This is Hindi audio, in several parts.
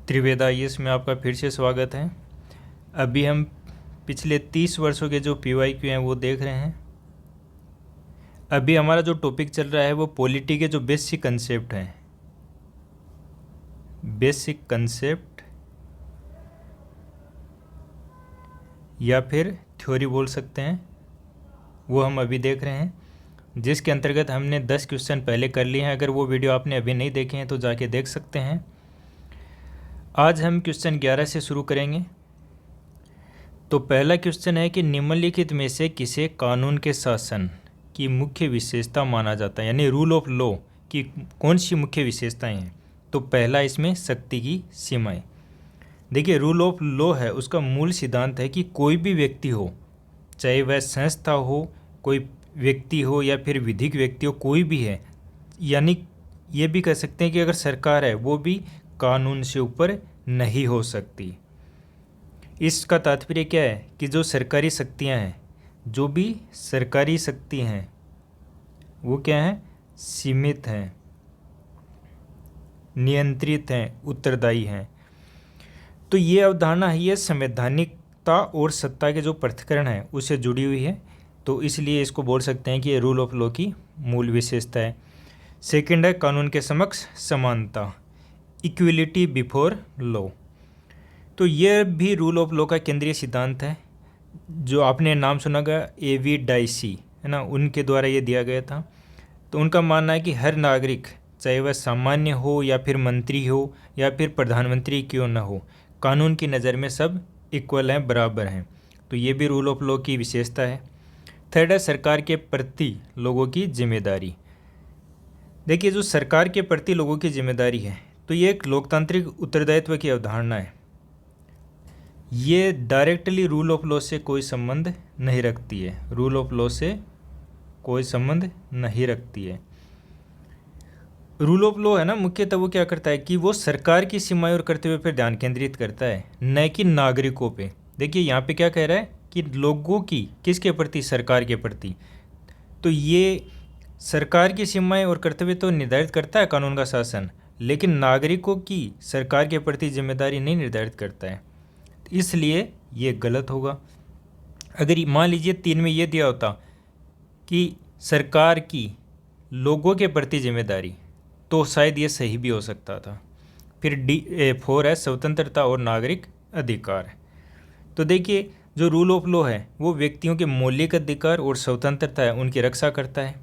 त्रिवेदा आईएएस में आपका फिर से स्वागत है। अभी हम पिछले 30 वर्षों के जो पीवाईक्यू हैं वो देख रहे हैं। अभी हमारा जो टॉपिक चल रहा है वो पॉलिटी के जो बेसिक कंसेप्ट हैं, बेसिक कंसेप्ट या फिर थ्योरी बोल सकते हैं, वो हम अभी देख रहे हैं, जिसके अंतर्गत हमने 10 क्वेश्चन पहले कर लिए हैं। अगर वो वीडियो आपने अभी नहीं देखे हैं तो जाके देख सकते हैं। आज हम क्वेश्चन 11 से शुरू करेंगे। तो पहला क्वेश्चन है कि निम्नलिखित में से किसे कानून के शासन की मुख्य विशेषता माना जाता है, यानी रूल ऑफ लॉ की कौन सी मुख्य विशेषताएं हैं। तो पहला इसमें शक्ति की सीमाएं। देखिए, रूल ऑफ लॉ है, उसका मूल सिद्धांत है कि कोई भी व्यक्ति हो, चाहे वह संस्था हो, कोई व्यक्ति हो या फिर विधिक व्यक्ति हो, कोई भी है, यानी ये भी कह सकते हैं कि अगर सरकार है वो भी कानून से ऊपर नहीं हो सकती। इसका तात्पर्य क्या है कि जो सरकारी शक्तियां हैं, जो भी सरकारी शक्ति हैं वो क्या हैं, सीमित हैं, नियंत्रित हैं, उत्तरदायी हैं। तो ये अवधारणा है, ये संवैधानिकता और सत्ता के जो पृथक्करण है उससे जुड़ी हुई है। तो इसलिए इसको बोल सकते हैं कि ये रूल ऑफ लॉ की मूल विशेषता है। सेकंड है कानून के समक्ष समानता, इक्विलिटी बिफोर लॉ। तो यह भी रूल ऑफ लॉ का केंद्रीय सिद्धांत है, जो आपने नाम सुना गया एवी डाइसी, है ना, उनके द्वारा ये दिया गया था। तो उनका मानना है कि हर नागरिक, चाहे वह सामान्य हो या फिर मंत्री हो या फिर प्रधानमंत्री क्यों न हो, कानून की नज़र में सब इक्वल हैं, बराबर हैं। तो ये भी रूल ऑफ लॉ की विशेषता है। थर्ड है सरकार के प्रति लोगों की जिम्मेदारी। देखिए, जो सरकार के प्रति लोगों की जिम्मेदारी है, तो ये एक लोकतांत्रिक उत्तरदायित्व की अवधारणा है। ये डायरेक्टली रूल ऑफ लॉ से कोई संबंध नहीं रखती है, रूल ऑफ लॉ से कोई संबंध नहीं रखती है। रूल ऑफ लॉ है ना, मुख्यतः वो क्या करता है कि वो सरकार की सीमाएं और कर्तव्य पर ध्यान केंद्रित करता है, न कि नागरिकों पे। देखिए यहाँ पे क्या कह रहा है कि लोगों की किसके प्रति, सरकार के प्रति। तो ये सरकार की सीमाएं और कर्तव्य तो निर्धारित करता है कानून का शासन, लेकिन नागरिकों की सरकार के प्रति जिम्मेदारी नहीं निर्धारित करता है। इसलिए ये गलत होगा। अगर मान लीजिए 3 में ये दिया होता कि सरकार की लोगों के प्रति जिम्मेदारी, तो शायद ये सही भी हो सकता था। फिर 4 है स्वतंत्रता और नागरिक अधिकार। तो देखिए, जो रूल ऑफ लॉ है वो व्यक्तियों के मौलिक अधिकार और स्वतंत्रता है उनकी रक्षा करता है।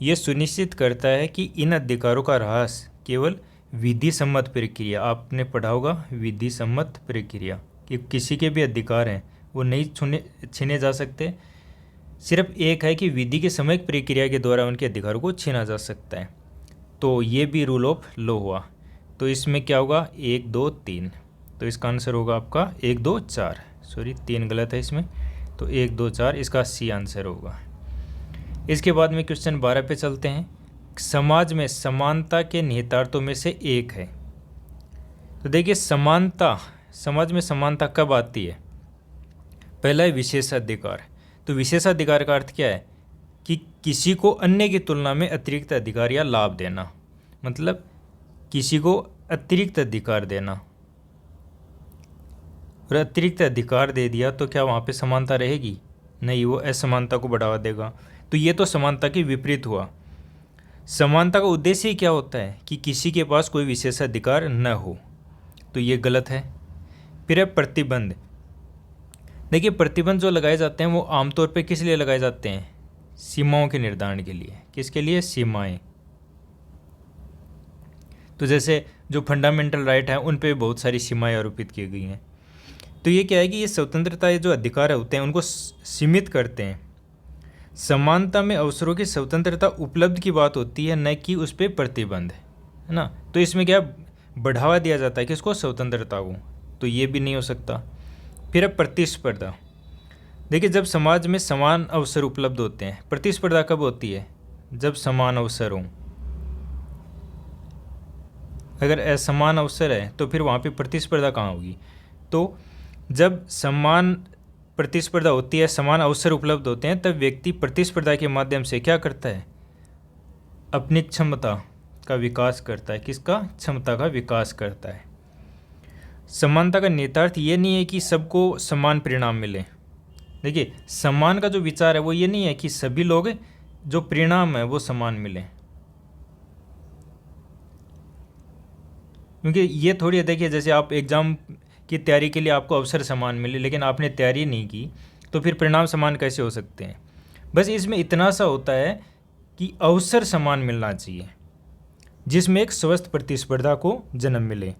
ये सुनिश्चित करता है कि इन अधिकारों का ह्रास केवल विधि सम्मत प्रक्रिया, आपने पढ़ा होगा विधि सम्मत प्रक्रिया, कि किसी के भी अधिकार हैं वो नहीं छीने जा सकते। सिर्फ एक है कि विधि के सामयिक प्रक्रिया के द्वारा उनके अधिकारों को छीना जा सकता है। तो ये भी रूल ऑफ लॉ हुआ। तो इसमें क्या होगा, 1 2 3। तो इसका आंसर होगा आपका 1 2 4, सॉरी 3 गलत है इसमें। तो 1 2 4 इसका सी आंसर होगा। इसके बाद में क्वेश्चन 12 पे चलते हैं। समाज में समानता के निहितार्थों में से एक है। तो देखिए, समानता, समाज में समानता कब आती है। पहला है विशेषाधिकार। तो विशेषाधिकार का अर्थ क्या है कि किसी को अन्य की तुलना में अतिरिक्त अधिकार या लाभ देना, मतलब किसी को अतिरिक्त अधिकार देना। और अतिरिक्त अधिकार दे दिया तो क्या वहाँ पे समानता रहेगी? नहीं, वो असमानता को बढ़ावा देगा। तो ये तो समानता के विपरीत हुआ। समानता का उद्देश्य ही क्या होता है कि किसी के पास कोई विशेषाधिकार न हो। तो ये गलत है। फिर है प्रतिबंध। देखिए, प्रतिबंध जो लगाए जाते हैं वो आमतौर पे किस लिए लगाए जाते हैं, सीमाओं के निर्धारण के लिए। किसके लिए? सीमाएं। तो जैसे जो फंडामेंटल राइट है उन पे बहुत सारी सीमाएं आरोपित की गई हैं। तो ये क्या है कि ये स्वतंत्रता, ये जो अधिकार होते हैं उनको सीमित करते हैं। समानता में अवसरों की स्वतंत्रता उपलब्ध की बात होती है, न कि उस पर प्रतिबंध, है ना। तो इसमें क्या बढ़ावा दिया जाता है किसको, स्वतंत्रता को। तो ये भी नहीं हो सकता। फिर है प्रतिस्पर्धा। देखिए, जब समाज में समान अवसर उपलब्ध होते हैं, प्रतिस्पर्धा कब होती है, जब समान अवसर हो। अगर असमान अवसर है तो फिर वहाँ पे प्रतिस्पर्धा कहाँ होगी। तो जब समान प्रतिस्पर्धा होती है, समान अवसर उपलब्ध होते हैं, तब व्यक्ति प्रतिस्पर्धा के माध्यम से क्या करता है, अपनी क्षमता का विकास करता है। किसका? क्षमता का विकास करता है। समानता का निहितार्थ ये नहीं है कि सबको समान परिणाम मिले। देखिए, समान का जो विचार है वो ये नहीं है कि सभी लोग जो परिणाम है वो समान मिले, क्योंकि ये थोड़ी है। देखिए, जैसे आप एग्ज़ाम की तैयारी के लिए आपको अवसर समान मिले, लेकिन आपने तैयारी नहीं की, तो फिर परिणाम समान कैसे हो सकते हैं। बस इसमें इतना सा होता है कि अवसर समान मिलना चाहिए, जिसमें एक स्वस्थ प्रतिस्पर्धा को जन्म मिले।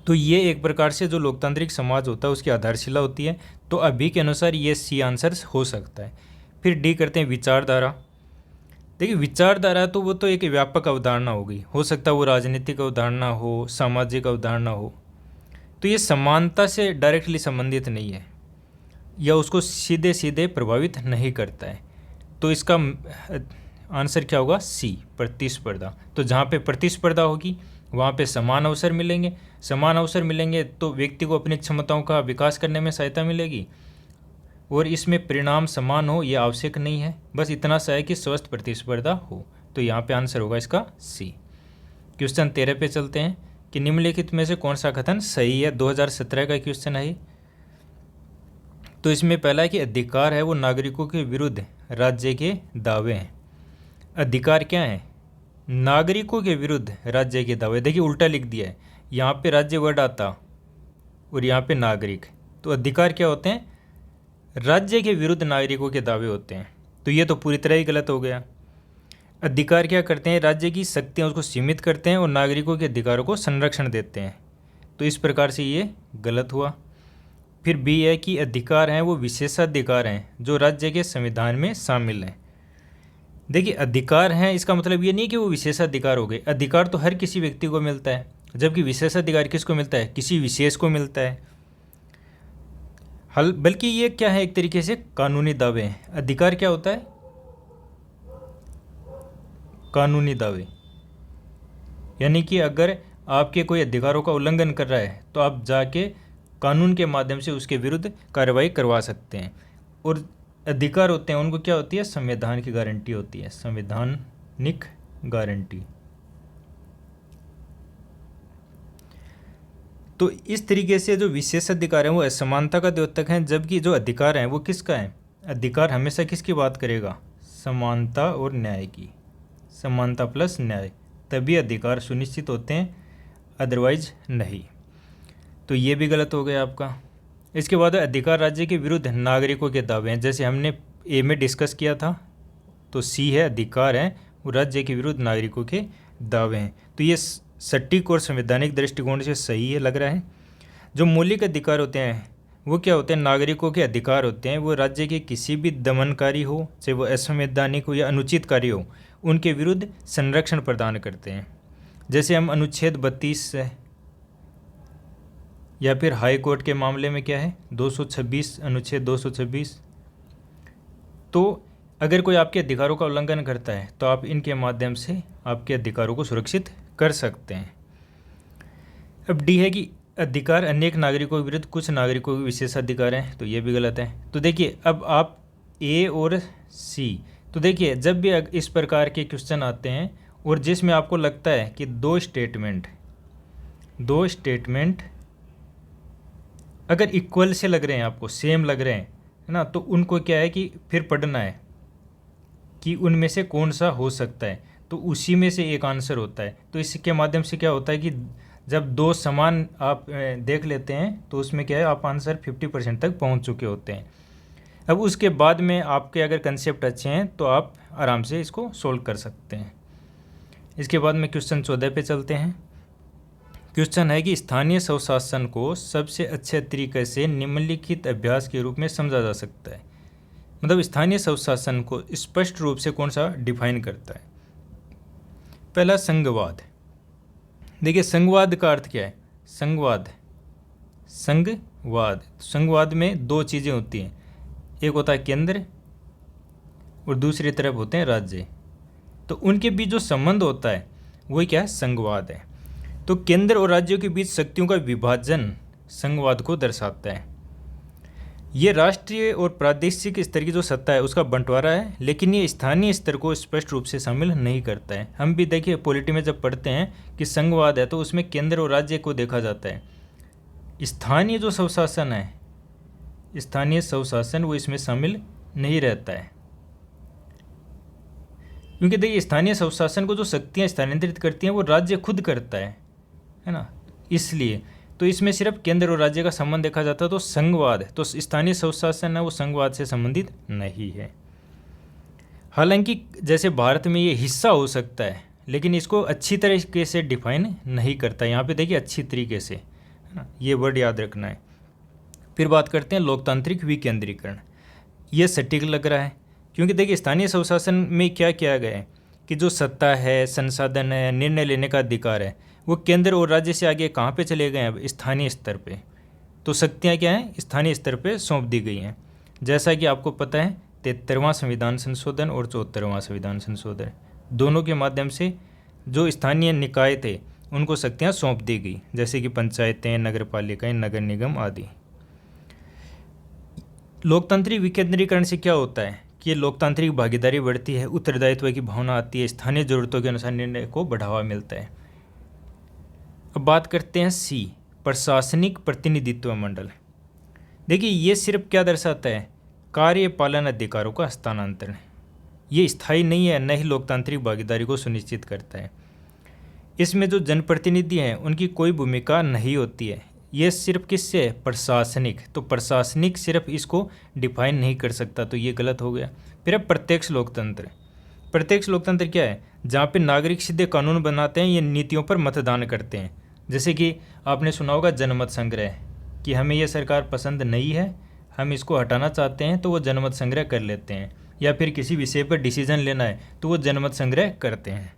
तो ये एक प्रकार से जो लोकतांत्रिक समाज होता है उसकी आधारशिला होती है। तो अभी के अनुसार ये सी आंसर हो सकता है। फिर डी करते हैं विचारधारा। देखिए, विचारधारा तो वो तो एक व्यापक अवधारणा होगी, हो सकता है वो राजनीतिक अवधारणा हो, सामाजिक अवधारणा हो। तो ये समानता से डायरेक्टली संबंधित नहीं है या उसको सीधे सीधे प्रभावित नहीं करता है। तो इसका आंसर क्या होगा? सी, प्रतिस्पर्धा। तो जहाँ पे प्रतिस्पर्धा होगी वहाँ पे समान अवसर मिलेंगे। समान अवसर मिलेंगे तो व्यक्ति को अपनी क्षमताओं का विकास करने में सहायता मिलेगी, और इसमें परिणाम समान हो ये आवश्यक नहीं है, बस इतना सा है कि स्वस्थ प्रतिस्पर्धा हो। तो यहाँ पे आंसर होगा इसका सी। क्वेश्चन 13 पे चलते हैं कि निम्नलिखित में से कौन सा कथन सही है। 2017 का क्वेश्चन है। तो इसमें पहला है कि अधिकार है वो नागरिकों के विरुद्ध राज्य के दावे हैं। अधिकार क्या है? नागरिकों के विरुद्ध राज्य के दावे। देखिए, उल्टा लिख दिया है, यहाँ पे राज्य वर्ड आता और यहाँ पे नागरिक। तो अधिकार क्या होते हैं? राज्य के विरुद्ध नागरिकों के दावे होते हैं। तो ये तो पूरी तरह ही गलत हो गया। अधिकार क्या करते हैं? राज्य की शक्तियाँ उसको सीमित करते हैं और नागरिकों के अधिकारों को संरक्षण देते हैं। तो इस प्रकार से ये गलत हुआ। फिर बी है कि अधिकार हैं वो विशेषाधिकार हैं जो राज्य के संविधान में शामिल हैं। देखिए, अधिकार हैं इसका मतलब ये नहीं कि वो विशेषाधिकार हो गए। अधिकार तो हर किसी व्यक्ति को मिलता है, जबकि विशेषाधिकार किसको मिलता है? किसी विशेष को मिलता है। बल्कि ये क्या है? एक तरीके से कानूनी दावे हैं। अधिकार क्या होता है? कानूनी दावे। यानी कि अगर आपके कोई अधिकारों का उल्लंघन कर रहा है तो आप जाके कानून के माध्यम से उसके विरुद्ध कार्रवाई करवा सकते हैं। और अधिकार होते हैं उनको क्या होती है? संविधान की गारंटी होती है, संवैधानिक गारंटी। तो इस तरीके से जो विशेष अधिकार हैं वो असमानता का द्योतक हैं, जबकि जो अधिकार हैं वो किसका है? अधिकार हमेशा किसकी बात करेगा? समानता और न्याय की। समानता प्लस न्याय, तभी अधिकार सुनिश्चित होते हैं, अदरवाइज नहीं। तो ये भी गलत हो गया आपका। इसके बाद अधिकार राज्य के विरुद्ध नागरिकों के दावे हैं, जैसे हमने ए में डिस्कस किया था। तो सी है, अधिकार हैं वो राज्य के विरुद्ध नागरिकों के दावे हैं। तो ये सटीक और संवैधानिक दृष्टिकोण से सही है लग रहा है। जो मौलिक अधिकार होते हैं वो क्या होते हैं? नागरिकों के अधिकार होते हैं वो राज्य के किसी भी दमनकारी हो, चाहे वो असंवैधानिक हो या अनुचित कार्य हो, उनके विरुद्ध संरक्षण प्रदान करते हैं। जैसे हम अनुच्छेद 32 से, या फिर हाई कोर्ट के मामले में क्या है? 226, अनुच्छेद 226। तो अगर कोई आपके अधिकारों का उल्लंघन करता है तो आप इनके माध्यम से आपके अधिकारों को सुरक्षित कर सकते हैं। अब डी है कि अधिकार अनेक नागरिकों के विरुद्ध कुछ नागरिकों के विशेष अधिकार हैं। तो ये भी गलत है। तो देखिए, अब आप ए और सी, तो देखिए जब भी इस प्रकार के क्वेश्चन आते हैं और जिसमें आपको लगता है कि दो स्टेटमेंट अगर इक्वल से लग रहे हैं, आपको सेम लग रहे हैं, है ना, तो उनको क्या है कि फिर पढ़ना है कि उनमें से कौन सा हो सकता है, तो उसी में से एक आंसर होता है। तो इसके माध्यम से क्या होता है कि जब दो समान आप देख लेते हैं तो उसमें क्या है, आप आंसर 50% तक पहुंच चुके होते हैं। अब उसके बाद में आपके अगर कंसेप्ट अच्छे हैं तो आप आराम से इसको सोल्व कर सकते हैं। इसके बाद में क्वेश्चन 14 पे चलते हैं। क्वेश्चन है कि स्थानीय स्वशासन को सबसे अच्छे तरीके से निम्नलिखित अभ्यास के रूप में समझा जा सकता है। मतलब स्थानीय स्वशासन को स्पष्ट रूप से कौन सा डिफाइन करता है? पहला, संघवाद। देखिए, संघवाद का अर्थ क्या है? संघवाद में दो चीज़ें होती हैं, एक होता है केंद्र और दूसरी तरफ होते हैं राज्य। तो उनके बीच जो संबंध होता है वही क्या है? संघवाद है। तो केंद्र और राज्यों के बीच शक्तियों का विभाजन संघवाद को दर्शाता है। ये राष्ट्रीय और प्रादेशिक स्तर की जो सत्ता है उसका बंटवारा है, लेकिन ये स्थानीय स्तर को स्पष्ट रूप से शामिल नहीं करता है। हम भी देखिए पॉलिटी में जब पढ़ते हैं कि संघवाद है तो उसमें केंद्र और राज्य को देखा जाता है, स्थानीय जो स्वशासन है, स्थानीय स्वशासन वो इसमें शामिल नहीं रहता है, क्योंकि देखिए स्थानीय स्वशासन को जो शक्तियाँ स्थानांतरित करती हैं वो राज्य खुद करता है ना। इसलिए तो इसमें सिर्फ केंद्र और राज्य का संबंध देखा जाता है। तो संघवाद, तो स्थानीय स्वशासन है वो संघवाद से संबंधित नहीं है। हालांकि जैसे भारत में ये हिस्सा हो सकता है, लेकिन इसको अच्छी तरीके से डिफाइन नहीं करता। यहाँ पे देखिए अच्छी तरीके से, है ना, ये वर्ड याद रखना है। फिर बात करते हैं लोकतांत्रिक विकेंद्रीकरण। ये सटीक लग रहा है, क्योंकि देखिए स्थानीय स्वशासन में क्या किया गया है कि जो सत्ता है, संसाधन है, निर्णय लेने का अधिकार है, वो केंद्र और राज्य से आगे कहाँ पे चले गए हैं, अब स्थानीय स्तर पे। तो शक्तियाँ क्या हैं, स्थानीय स्तर पे सौंप दी गई हैं। जैसा कि आपको पता है 73वां संविधान संशोधन और 74वां संविधान संशोधन, दोनों के माध्यम से जो स्थानीय निकाय थे उनको शक्तियाँ सौंप दी गई, जैसे कि पंचायतें, नगर पालिकाएँ, नगर निगम आदि। लोकतांत्रिक विकेंद्रीकरण से क्या होता है कि लोकतांत्रिक भागीदारी बढ़ती है, उत्तरदायित्व की भावना आती है, स्थानीय जरूरतों के अनुसार निर्णय को बढ़ावा मिलता है। अब बात करते हैं सी, प्रशासनिक प्रतिनिधित्व मंडल। देखिए ये सिर्फ क्या दर्शाता है, कार्यपालन अधिकारों का हस्तांतरण। ये स्थायी नहीं है, न ही लोकतांत्रिक भागीदारी को सुनिश्चित करता है। इसमें जो जनप्रतिनिधि हैं उनकी कोई भूमिका नहीं होती है। ये सिर्फ किससे है, प्रशासनिक। तो प्रशासनिक सिर्फ इसको डिफाइन नहीं कर सकता, तो ये गलत हो गया। फिर अब प्रत्यक्ष लोकतंत्र। प्रत्यक्ष लोकतंत्र क्या है, जहाँ पे नागरिक सीधे कानून बनाते हैं या नीतियों पर मतदान करते हैं। जैसे कि आपने सुना होगा जनमत संग्रह, कि हमें ये सरकार पसंद नहीं है, हम इसको हटाना चाहते हैं, तो वो जनमत संग्रह कर लेते हैं। या फिर किसी विषय पर डिसीजन लेना है तो वो जनमत संग्रह करते हैं।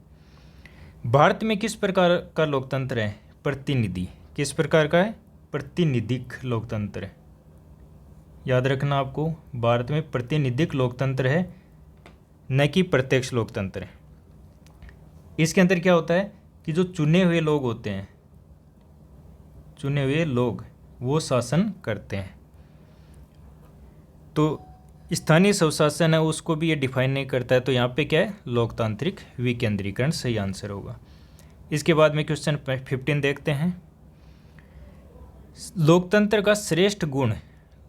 भारत में किस प्रकार का लोकतंत्र है, प्रतिनिधि। किस प्रकार का है, प्रतिनिधिक लोकतंत्र। याद रखना आपको, भारत में प्रतिनिधिक लोकतंत्र है, न कि प्रत्यक्ष लोकतंत्र है। इसके अंदर क्या होता है कि जो चुने हुए लोग होते हैं, चुने हुए लोग वो शासन करते हैं। तो स्थानीय स्वशासन है उसको भी ये डिफाइन नहीं करता है। तो यहाँ पे क्या है, लोकतांत्रिक विकेंद्रीकरण सही आंसर होगा। इसके बाद में क्वेश्चन 15 देखते हैं। लोकतंत्र का श्रेष्ठ गुण,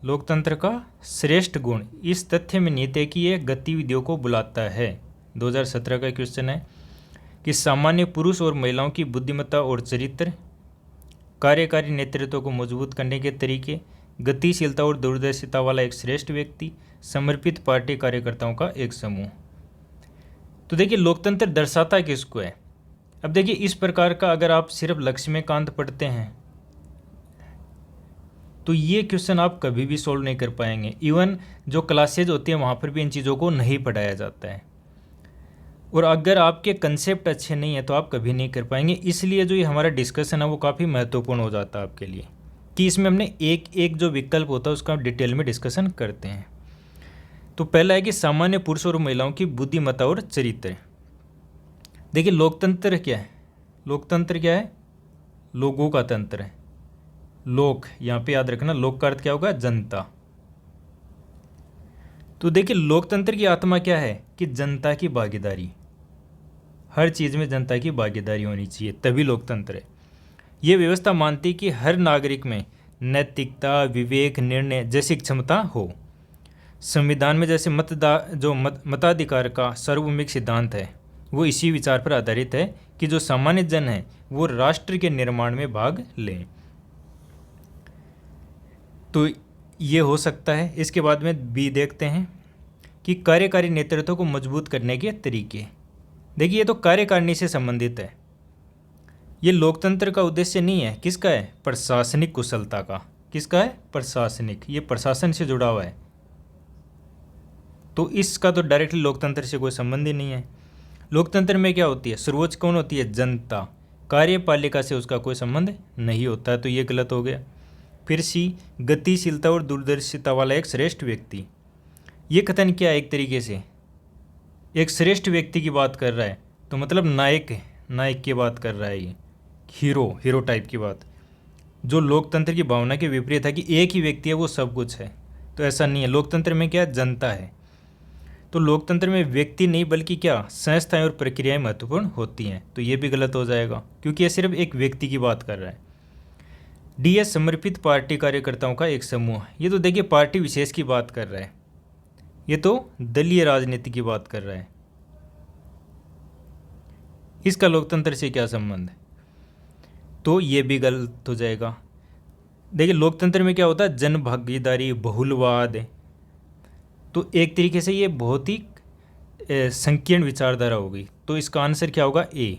लोकतंत्र का श्रेष्ठ गुण इस तथ्य में निहित है कि यह गतिविधियों को बुलाता है। 2017 का क्वेश्चन है कि सामान्य पुरुष और महिलाओं की बुद्धिमत्ता और चरित्र, कार्यकारी नेतृत्व को मजबूत करने के तरीके, गतिशीलता और दूरदर्शिता वाला एक श्रेष्ठ व्यक्ति, समर्पित पार्टी कार्यकर्ताओं का एक समूह। तो देखिए लोकतंत्र दर्शाता किसको है। अब देखिए इस प्रकार का अगर आप सिर्फ लक्ष्मीकांत पढ़ते हैं तो ये क्वेश्चन आप कभी भी सोल्व नहीं कर पाएंगे। इवन जो क्लासेज होती हैं वहाँ पर भी इन चीज़ों को नहीं पढ़ाया जाता है। और अगर आपके कंसेप्ट अच्छे नहीं है तो आप कभी नहीं कर पाएंगे। इसलिए जो ये हमारा डिस्कशन है वो काफ़ी महत्वपूर्ण हो जाता है आपके लिए, कि इसमें हमने एक एक जो विकल्प होता है उसका डिटेल में डिस्कशन करते हैं। तो पहला है कि सामान्य पुरुष और महिलाओं की बुद्धिमत्ता और चरित्र। देखिए लोकतंत्र क्या है, लोकतंत्र क्या है, लोगों का तंत्र है। लोक, यहाँ पे याद रखना, लोक का अर्थ क्या होगा, जनता। तो देखिए लोकतंत्र की आत्मा क्या है कि जनता की भागीदारी, हर चीज़ में जनता की भागीदारी होनी चाहिए, तभी लोकतंत्र है। ये व्यवस्था मानती कि हर नागरिक में नैतिकता, विवेक, निर्णय जैसी क्षमता हो। संविधान में जैसे मताधिकार का सार्वभौमिक सिद्धांत है वो इसी विचार पर आधारित है कि जो सामान्य जन है वो राष्ट्र के निर्माण में भाग लें। तो ये हो सकता है। इसके बाद में बी देखते हैं कि कार्यकारी नेतृत्व को मजबूत करने के तरीके। देखिए ये तो कार्यकारिणी से संबंधित है। ये लोकतंत्र का उद्देश्य नहीं है, किसका है, प्रशासनिक कुशलता का। किसका है, प्रशासनिक, ये प्रशासन से जुड़ा हुआ है। तो इसका तो डायरेक्टली लोकतंत्र से कोई संबंध ही नहीं है। लोकतंत्र में क्या होती है, सर्वोच्च कौन होती है, जनता। कार्यपालिका से उसका कोई संबंध नहीं होता है, तो ये गलत हो गया। फिर सी, गतिशीलता और दूरदर्शिता वाला एक श्रेष्ठ व्यक्ति। ये कथन क्या है, एक तरीके से एक श्रेष्ठ व्यक्ति की बात कर रहा है, तो मतलब नायक की बात कर रहा है, ये हीरो टाइप की बात, जो लोकतंत्र की भावना के विपरीत है कि एक ही व्यक्ति है वो सब कुछ है। तो ऐसा नहीं है। लोकतंत्र में क्या, जनता है। तो लोकतंत्र में व्यक्ति नहीं बल्कि क्या, संस्थाएं और प्रक्रियाएं महत्वपूर्ण होती हैं। तो ये भी गलत हो जाएगा क्योंकि ये सिर्फ एक व्यक्ति की बात कर रहा है। डी है समर्पित पार्टी कार्यकर्ताओं का एक समूह। ये तो देखिए पार्टी विशेष की बात कर रहा है, ये तो दलीय राजनीति की बात कर रहा है। इसका लोकतंत्र से क्या संबंध है? तो ये भी गलत हो जाएगा। देखिए लोकतंत्र में क्या होता है, जन भागीदारी, बहुलवाद है। तो एक तरीके से ये बहुत ही संकीर्ण विचारधारा होगी। तो इसका आंसर क्या होगा, ए,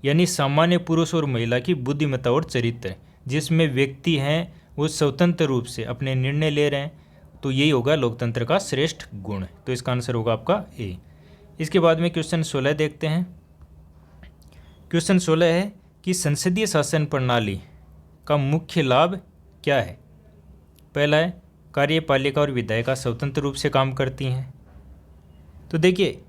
यानी सामान्य पुरुष और महिला की बुद्धिमत्ता और चरित्र, जिसमें व्यक्ति हैं वो स्वतंत्र रूप से अपने निर्णय ले रहे हैं। तो यही होगा लोकतंत्र का श्रेष्ठ गुण। तो इसका आंसर होगा आपका ए। इसके बाद में क्वेश्चन 16 देखते हैं। क्वेश्चन 16 है कि संसदीय शासन प्रणाली का मुख्य लाभ क्या है? पहला है कार्यपालिका और विधायिका स्वतंत्र रूप से काम करती हैं। तो देखिए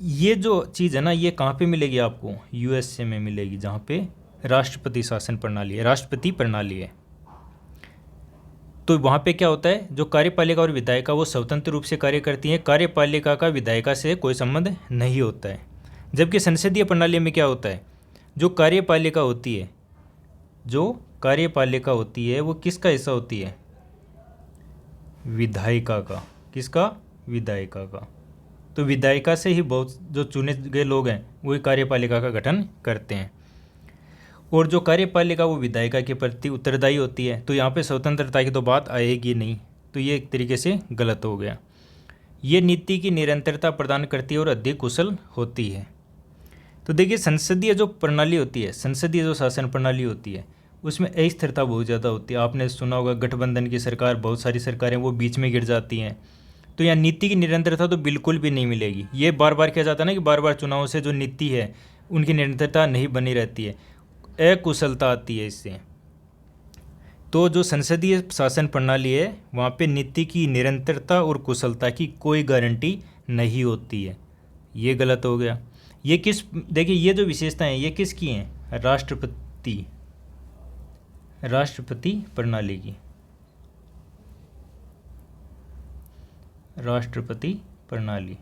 ये जो चीज़ है ना, ये कहाँ पे मिलेगी आपको? यूएसए में मिलेगी, जहाँ पे राष्ट्रपति शासन प्रणाली है, राष्ट्रपति प्रणाली है। तो वहाँ पे क्या होता है, जो कार्यपालिका और विधायिका वो स्वतंत्र रूप से कार्य करती हैं। कार्यपालिका का विधायिका से कोई संबंध नहीं होता है। जबकि संसदीय प्रणाली में क्या होता है, जो कार्यपालिका होती है, वो किसका हिस्सा होती है? विधायिका का। किसका? विधायिका का। तो विधायिका से ही बहुत जो चुने गए लोग हैं वही कार्यपालिका का गठन करते हैं। और जो कार्यपालिका वो विधायिका के प्रति उत्तरदायी होती है। तो यहाँ पे स्वतंत्रता की तो बात आएगी नहीं। तो ये एक तरीके से गलत हो गया। ये नीति की निरंतरता प्रदान करती है और अधिक कुशल होती है। तो देखिए संसदीय जो प्रणाली होती है, संसदीय जो शासन प्रणाली होती है, उसमें अस्थिरता बहुत ज़्यादा होती है। आपने सुना होगा गठबंधन की सरकार, बहुत सारी सरकारें वो बीच में गिर जाती हैं। तो यहाँ नीति की निरंतरता तो बिल्कुल भी नहीं मिलेगी। ये बार बार किया जाता है ना कि बार बार चुनाव से जो नीति है उनकी निरंतरता नहीं बनी रहती है, अकुशलता आती है इससे। तो जो संसदीय शासन प्रणाली है वहाँ पे नीति की निरंतरता और कुशलता की कोई गारंटी नहीं होती है। ये गलत हो गया। ये किस, देखिए ये जो विशेषताएं हैं ये किसकी हैं? राष्ट्रपति प्रणाली की, राष्ट्रपति प्रणाली।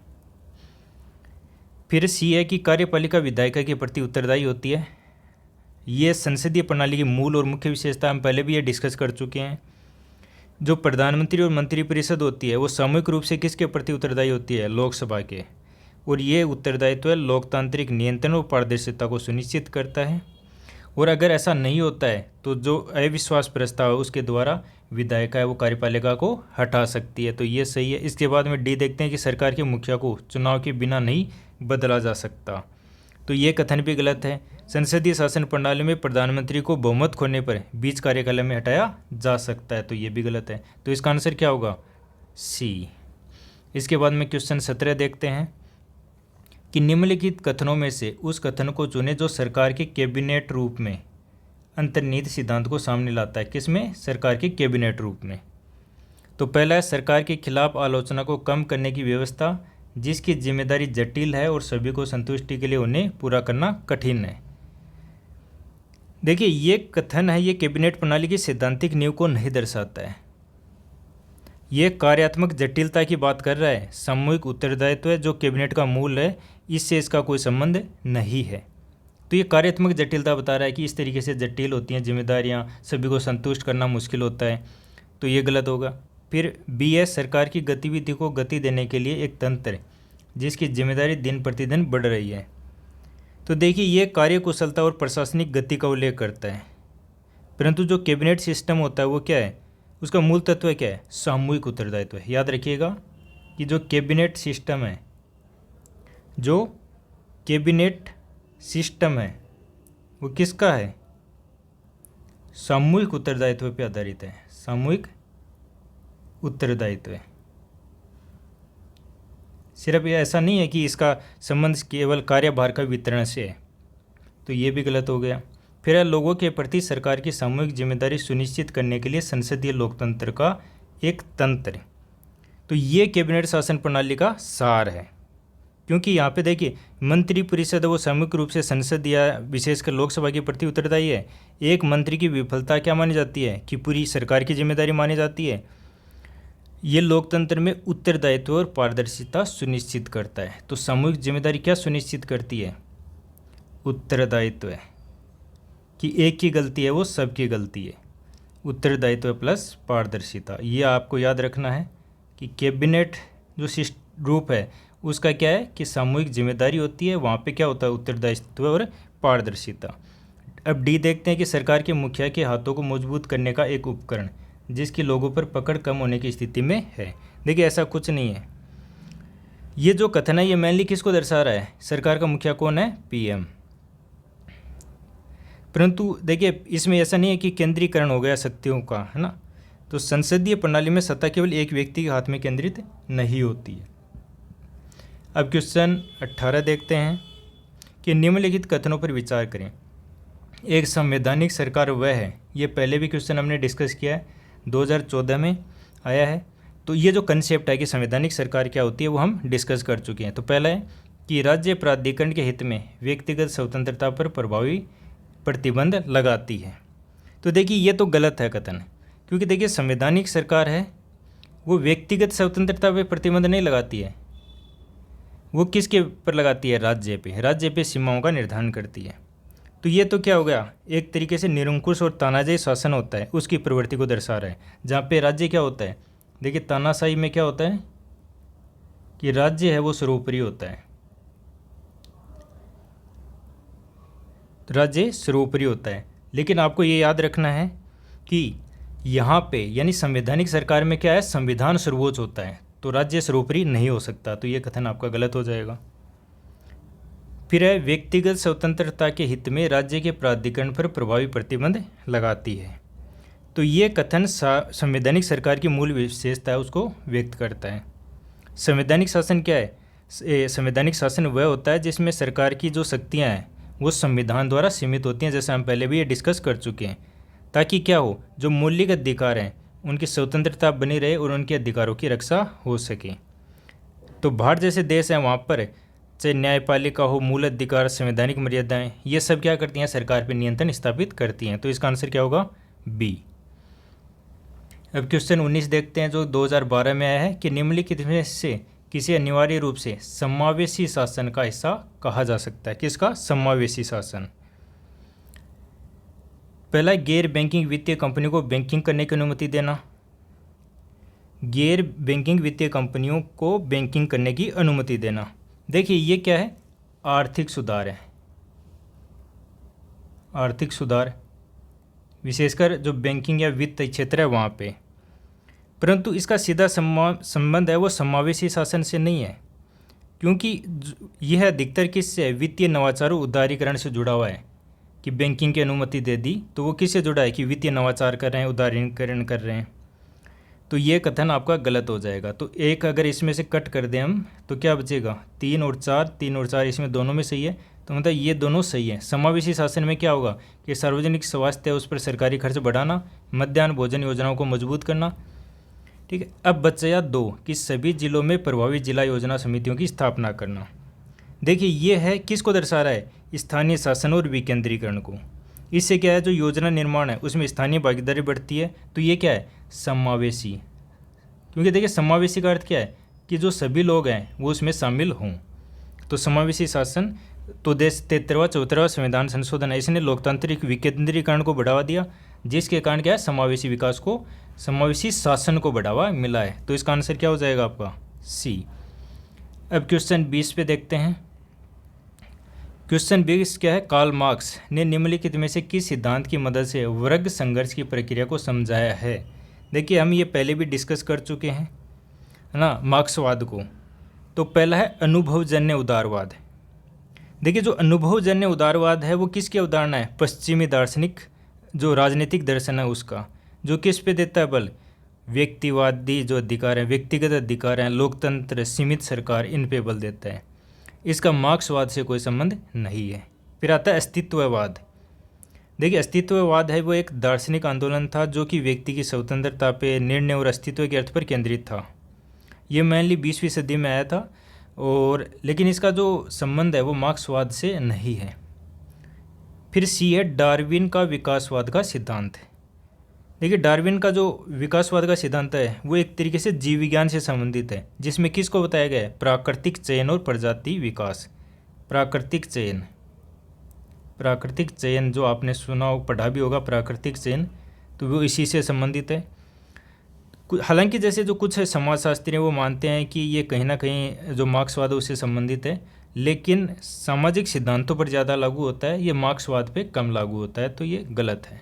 फिर सी है कि कार्यपालिका विधायिका के प्रति उत्तरदायी होती है। ये संसदीय प्रणाली की मूल और मुख्य विशेषता, हम पहले भी ये डिस्कस कर चुके हैं। जो प्रधानमंत्री और मंत्रिपरिषद होती है वो सामूहिक रूप से किसके प्रति उत्तरदायी होती है? लोकसभा के। और ये उत्तरदायित्व लोकतांत्रिक नियंत्रण और पारदर्शिता को सुनिश्चित करता है। और अगर ऐसा नहीं होता है तो जो अविश्वास प्रस्ताव है उसके द्वारा विधायिका है वो कार्यपालिका को हटा सकती है। तो ये सही है। इसके बाद में डी देखते हैं कि सरकार के मुखिया को चुनाव के बिना नहीं बदला जा सकता। तो ये कथन भी गलत है। संसदीय शासन प्रणाली में प्रधानमंत्री को बहुमत खोने पर बीच कार्यकाल में हटाया जा सकता है। तो ये भी गलत है। तो इसका आंसर क्या होगा? सी। इसके बाद में क्वेश्चन 17 देखते हैं कि निम्नलिखित कथनों में से उस कथन को चुने जो सरकार के कैबिनेट रूप में अंतर्निहित सिद्धांत को सामने लाता है। किसमें? सरकार के कैबिनेट रूप में। तो पहला है सरकार के खिलाफ आलोचना को कम करने की व्यवस्था जिसकी जिम्मेदारी जटिल है और सभी को संतुष्टि के लिए उन्हें पूरा करना कठिन है। देखिए ये कथन है, ये कैबिनेट प्रणाली की सैद्धांतिक नींव को नहीं दर्शाता है। ये कार्यात्मक जटिलता की बात कर रहा है। सामूहिक उत्तरदायित्व है जो कैबिनेट का मूल है, इससे इसका कोई संबंध नहीं है। तो ये कार्यात्मक जटिलता बता रहा है कि इस तरीके से जटिल होती हैं जिम्मेदारियां, सभी को संतुष्ट करना मुश्किल होता है। तो ये गलत होगा। फिर बी है सरकार की गतिविधि को गति देने के लिए एक तंत्र जिसकी जिम्मेदारी दिन प्रतिदिन बढ़ रही है। तो देखिए ये कार्यकुशलता और प्रशासनिक गति का उल्लेख करता है। परंतु जो कैबिनेट सिस्टम होता है वो क्या है? उसका मूल तत्व क्या है? सामूहिक उत्तरदायित्व है। याद रखिएगा कि जो कैबिनेट सिस्टम है, जो कैबिनेट सिस्टम है वो किसका है? सामूहिक उत्तरदायित्व पर आधारित है। सामूहिक उत्तरदायित्व है। सिर्फ ये ऐसा नहीं है कि इसका संबंध केवल कार्यभार का वितरण से है। तो ये भी गलत हो गया। फिर लोगों के प्रति सरकार की सामूहिक जिम्मेदारी सुनिश्चित करने के लिए संसदीय लोकतंत्र का एक तंत्र। तो ये कैबिनेट शासन प्रणाली का सार है। क्योंकि यहाँ पे देखिए मंत्रिपरिषद वो सामूहिक रूप से संसद या विशेषकर लोकसभा के प्रति उत्तरदायी है। एक मंत्री की विफलता क्या मानी जाती है? कि पूरी सरकार की जिम्मेदारी मानी जाती है। ये लोकतंत्र में उत्तरदायित्व और पारदर्शिता सुनिश्चित करता है। तो सामूहिक जिम्मेदारी क्या सुनिश्चित करती है? उत्तरदायित्व है कि एक की गलती है वो सबकी गलती है। उत्तरदायित्व प्लस पारदर्शिता। ये आपको याद रखना है कि कैबिनेट जो रूप है उसका क्या है कि सामूहिक जिम्मेदारी होती है, वहाँ पे क्या होता है उत्तरदायित्व और पारदर्शिता। अब डी देखते हैं कि सरकार के मुखिया के हाथों को मजबूत करने का एक उपकरण जिसकी लोगों पर पकड़ कम होने की स्थिति में है। देखिए ऐसा कुछ नहीं है। ये जो कथन है ये मेनली किसको दर्शा रहा है, सरकार का मुखिया कौन है, पीएम। परंतु देखिए इसमें ऐसा नहीं है कि केंद्रीकरण हो गया शक्तियों का, है ना। तो संसदीय प्रणाली में सत्ता केवल एक व्यक्ति के हाथ में केंद्रित नहीं होती है। अब क्वेश्चन 18 देखते हैं कि निम्नलिखित कथनों पर विचार करें। एक संवैधानिक सरकार वह है, ये पहले भी क्वेश्चन हमने डिस्कस किया है, 2014 में आया है। तो ये जो कंसेप्ट है कि संवैधानिक सरकार क्या होती है वो हम डिस्कस कर चुके हैं। तो पहला है कि राज्य प्राधिकरण के हित में व्यक्तिगत स्वतंत्रता पर प्रभावी प्रतिबंध लगाती है। तो देखिए ये तो गलत है कथन, क्योंकि देखिए संवैधानिक सरकार है वो व्यक्तिगत स्वतंत्रता पर प्रतिबंध नहीं लगाती है, वो किसके पर लगाती है, राज्य पे सीमाओं का निर्धारण करती है। तो ये तो क्या हो गया, एक तरीके से निरंकुश और तानाशाही शासन होता है उसकी प्रवृत्ति को दर्शा रहा है, जहाँ पे राज्य क्या होता है। देखिए तानाशाही में क्या होता है कि राज्य है वो सर्वोपरि होता है, राज्य सर्वोपरि होता है। लेकिन आपको ये याद रखना है कि यहाँ पे यानी संवैधानिक सरकार में क्या है, संविधान सर्वोच्च होता है, तो राज्य सर्वोपरि नहीं हो सकता। तो ये कथन आपका गलत हो जाएगा। फिर है व्यक्तिगत स्वतंत्रता के हित में राज्य के प्राधिकरण पर प्रभावी प्रतिबंध लगाती है। तो ये कथन संवैधानिक सरकार की मूल विशेषता है उसको व्यक्त करता है। संवैधानिक शासन क्या है, संवैधानिक शासन वह होता है जिसमें सरकार की जो शक्तियाँ हैं वो संविधान द्वारा सीमित होती हैं, जैसे हम पहले भी ये डिस्कस कर चुके हैं, ताकि क्या हो, जो मौलिक अधिकार हैं उनकी स्वतंत्रता बनी रहे और उनके अधिकारों की रक्षा हो सके। तो भारत जैसे देश हैं वहाँ पर चाहे न्यायपालिका हो, मूल अधिकार, संवैधानिक मर्यादाएं, ये सब क्या करती हैं, सरकार पर नियंत्रण स्थापित करती हैं। तो इसका आंसर क्या होगा, बी। अब क्वेश्चन 19 देखते हैं जो 2012 में आया है कि निम्नलिखित में से किसी अनिवार्य रूप से समावेशी शासन का हिस्सा कहा जा सकता है। किसका, समावेशी शासन। पहला, गैर बैंकिंग वित्तीय कंपनी को बैंकिंग करने की अनुमति देना। गैर बैंकिंग वित्तीय कंपनियों को बैंकिंग करने की अनुमति देना। देखिए ये क्या है, आर्थिक सुधार है, आर्थिक सुधार, विशेषकर जो बैंकिंग या वित्त क्षेत्र है वहाँ पे। परंतु इसका सीधा संबंध है वो समावेशी शासन से नहीं है, क्योंकि यह अधिकतर किससे, वित्तीय नवाचारों उदारीकरण से जुड़ा हुआ है। कि बैंकिंग की अनुमति दे दी तो वो किससे जुड़ा है कि वित्तीय नवाचार कर रहे हैं, उदारीकरण कर रहे हैं। तो ये कथन आपका गलत हो जाएगा। तो एक अगर इसमें से कट कर दें हम तो क्या बचेगा, 3 और 4, 3 और 4 इसमें दोनों में सही है, तो मतलब ये दोनों सही है। समावेशी शासन में क्या होगा कि सार्वजनिक स्वास्थ्य है उस पर सरकारी खर्च बढ़ाना, मध्याह्न भोजन योजनाओं को मजबूत करना। ठीक है, अब बचा 2 कि सभी जिलों में प्रभावी जिला योजना समितियों की स्थापना करना। देखिए ये है किसको दर्शा रहा है, स्थानीय शासन और विकेंद्रीकरण को। इससे क्या है, जो योजना निर्माण है उसमें स्थानीय भागीदारी बढ़ती है। तो ये क्या है, समावेशी। क्योंकि देखिए समावेशी का अर्थ क्या है कि जो सभी लोग हैं वो उसमें शामिल हों। तो समावेशी शासन, तो देश 73वां 74वां संविधान संशोधन है, इसने लोकतांत्रिक विकेंद्रीकरण को बढ़ावा दिया, जिसके कारण क्या है, समावेशी विकास को, समावेशी शासन को बढ़ावा मिला है। तो इसका आंसर क्या हो जाएगा आपका, सी। अब क्वेश्चन 20 पे देखते हैं। क्वेश्चन 20 क्या है, कार्ल मार्क्स ने निम्नलिखित में से किस सिद्धांत की मदद से वर्ग संघर्ष की प्रक्रिया को समझाया है। देखिए हम ये पहले भी डिस्कस कर चुके हैं, है ना, मार्क्सवाद को। तो पहला है अनुभवजन्य उदारवाद। देखिए जो अनुभवजन्य उदारवाद है वो किसकी अवधारणा है, पश्चिमी दार्शनिक जो राजनीतिक दर्शन है उसका, जो किस पे देता है बल, व्यक्तिवादी जो अधिकार हैं, व्यक्तिगत अधिकार हैं, लोकतंत्र, सीमित सरकार, इन पे बल देता है। इसका मार्क्सवाद से कोई संबंध नहीं है। फिर आता है अस्तित्ववाद। देखिए अस्तित्ववाद है वो एक दार्शनिक आंदोलन था जो कि व्यक्ति की स्वतंत्रता पे, निर्णय और अस्तित्व के अर्थ पर केंद्रित था। ये मेनली 20वीं सदी में आया था, और लेकिन इसका जो संबंध है वो मार्क्सवाद से नहीं है। फिर सी है डार्विन का विकासवाद का सिद्धांत। देखिए डार्विन का जो विकासवाद का सिद्धांत है वो एक तरीके से जीव विज्ञान से संबंधित है, जिसमें किसको बताया गया है, प्राकृतिक चयन और प्रजाति विकास। प्राकृतिक चयन जो आपने सुना हो, पढ़ा भी होगा, प्राकृतिक चयन तो वो इसी से संबंधित है। हालांकि जैसे जो कुछ समाजशास्त्री हैं वो मानते हैं कि ये कहीं ना कहीं जो मार्क्सवाद है उससे संबंधित है, लेकिन सामाजिक सिद्धांतों पर ज़्यादा लागू होता है, ये मार्क्सवाद पे कम लागू होता है, तो ये गलत है।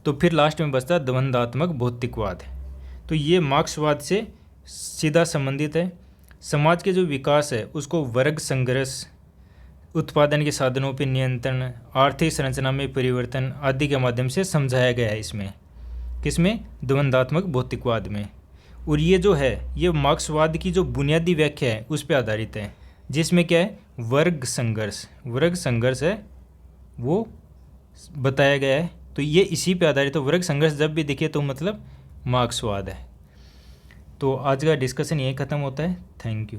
तो फिर लास्ट में बचता है द्वंद्वात्मक भौतिकवाद। तो ये मार्क्सवाद से सीधा संबंधित है। समाज के जो विकास है उसको वर्ग संघर्ष, उत्पादन के साधनों पर नियंत्रण, आर्थिक संरचना में परिवर्तन आदि के माध्यम से समझाया गया है इसमें, किसमें? द्वंद्वात्मक भौतिकवाद में। और ये जो है ये मार्क्सवाद की जो बुनियादी व्याख्या है उस पर आधारित है, जिसमें क्या है? वर्ग संघर्ष है वो बताया गया है। तो ये इसी पे आधारित है। वर्ग संघर्ष जब भी दिखे तो मतलब मार्क्सवाद है। तो आज का डिस्कशन यही ख़त्म होता है। Thank you.